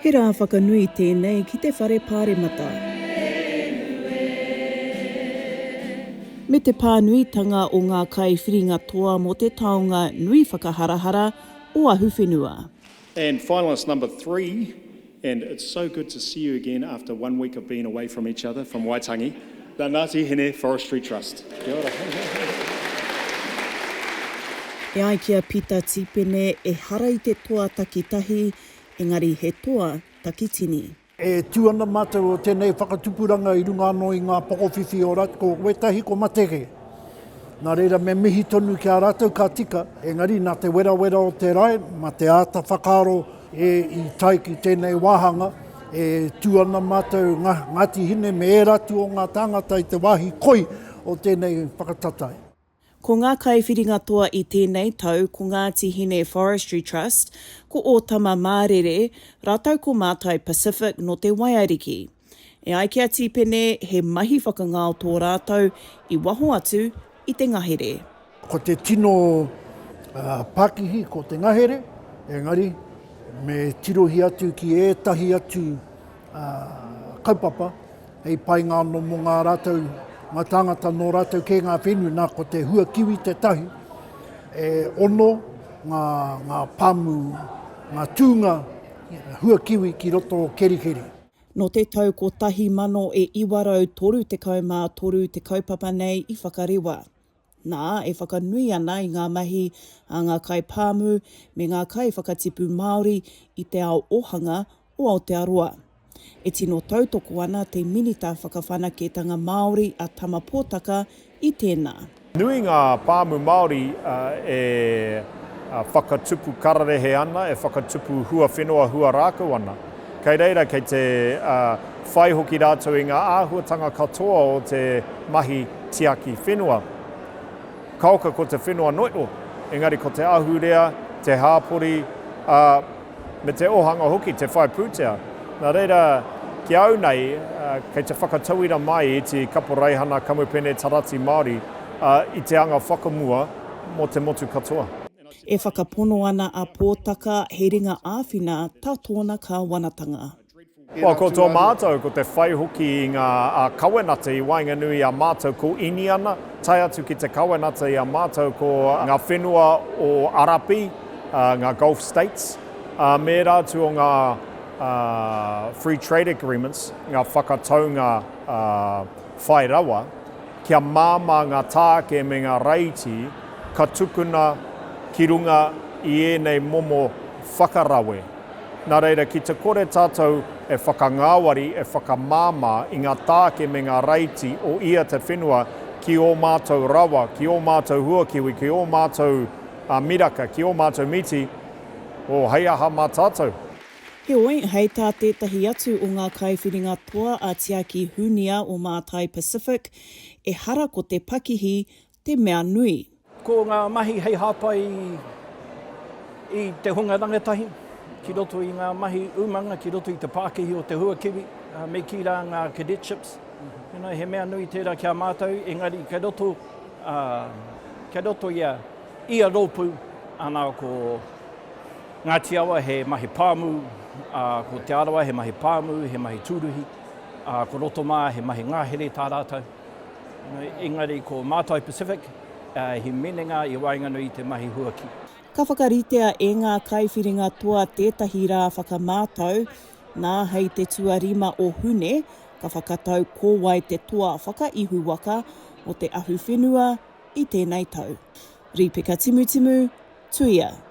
He rā whakanui tēnei ki te whare Paremata. Me te pānuitanga o ngā kaiwhiringatoa mō te taonga nui whakaharahara o Ahuwhenua. And finalist number 3, and it's so good to see you again after 1 week of being away from each other, from Waitangi, the Aotearoa Forestry Trust. Kia ora. E ai kia pita tipene e hara i te toa takitahi, engari he toa takitini. E tuana mātou o tēnei whakatupuranga i runga anō i ngā pokowhiwhi o rat, ko wetahi ko mateke. Nā reira me mihi tonu ki a rātou ka tika, engari nā te wera o te rai, ma te āta whakaro i tai ki tēnei wāhanga, e tuana mātou ngāti hine me e ratu o ngā tāngata i te wāhi koi o tēnei whakataetae. Ko ngā kaiwhiringatoa i tēnei tau, ko Ngāti Hine Forestry Trust, ko o Tama Mārere, rātau ko Mātai Pacific no te Waiariki. E ai kia tipene he mahi whakangao tō rātau i waho atu i te ngahere. Ko te tino pakihi ko te ngahere, engari me tirohi atu ki ētahi atu kaupapa, hei pai ngā no mō ngā rātau ngā tāngata no rātou ke ngā whenua nā ko te hua kiwi te tahi, e ono ngā pāmu, ngā tūnga hua kiwi ki roto o kerikeri. No te tau ko tahi mano e iwarau toru te kaumā toru te kaupapa nei i whakarewa. Nā, e whakanui ana i ngā mahi a ngā kai pāmu me ngā kai whakatipu Māori i te ao ohanga o Aotearoa. E tino tautoko ana te Minita Whakawhanaketanga Māori a Tama Potaka i tēnā. Nui ngā pāmu Māori e whakatupu kararehe ana, e whakatupu hua whenua hua rākau ana. Kei reira kei te whai hoki rātou i ngā āhuatanga katoa o te mahi tiaki whenua. Kauka ko te whenua noito, engari ko te ahurea, te hāpori, me te ohanga hoki, te whai pūtea. Nā reira, ki au nei, kei te whakatauira mai i te kaporeihana kamupene tarati Māori i te anga whakamua mo te motu katoa. E whakapono ana a Potaka he ringa āwhina tā tōna ka wanatanga. Ko tō mātou, ko te whai hoki i ngā kawenata i Wainganui a mātou ko ini ana, tai atu ki te kawenata i a mātou ko ngā whenua o Arapi, ngā Gulf States, me rātu o ngā free trade agreements, ngā whakataunga whai rawa, kia māma ngā tāke me ngā reiti, ka tukuna ki runga i ēnei momo whakarawe. Nā reira, ki te kore tātou e whakangāwari, e whakamāma i ngā tāke me ngā reiti o ia te whenua ki o mātou rawa, ki o mātou huakiwi, ki o mātou miraka, ki o mātou miti, o hei aha mā tātou. He oi, hei tā tētahi atu o ngā kaiwhiringatoa a Tiaki Hunia o Mātai Pacific, e hara ko te pakihi te mea nui. Ko ngā mahi hei hāpai i te hunga rangatahi, ki roto i ngā mahi umanga, ki roto i te pakihi o te huakiwi, me ki rā ngā cadetships. He mea nui tērā kia mātou, engari kei roto ia rōpū, ana ko Ngāti Awa he mahi pāmu, ko te arawa he mahi pāmu, he mahi tūruhi, ko roto mā he mahi ngāhere tā rātou. Engari ko Mātai Pacific, he menenga i Wainganui te mahi huaki. Ka whakaritea e ngā kaiwhiringatoa tētahi rā whakamātau, nā hei te tuarima o hune, ka whakatau kōwai te toa whakaihu waka o te Ahuwhenua i tēnei tau. Ripeka Timutimu, Tuia.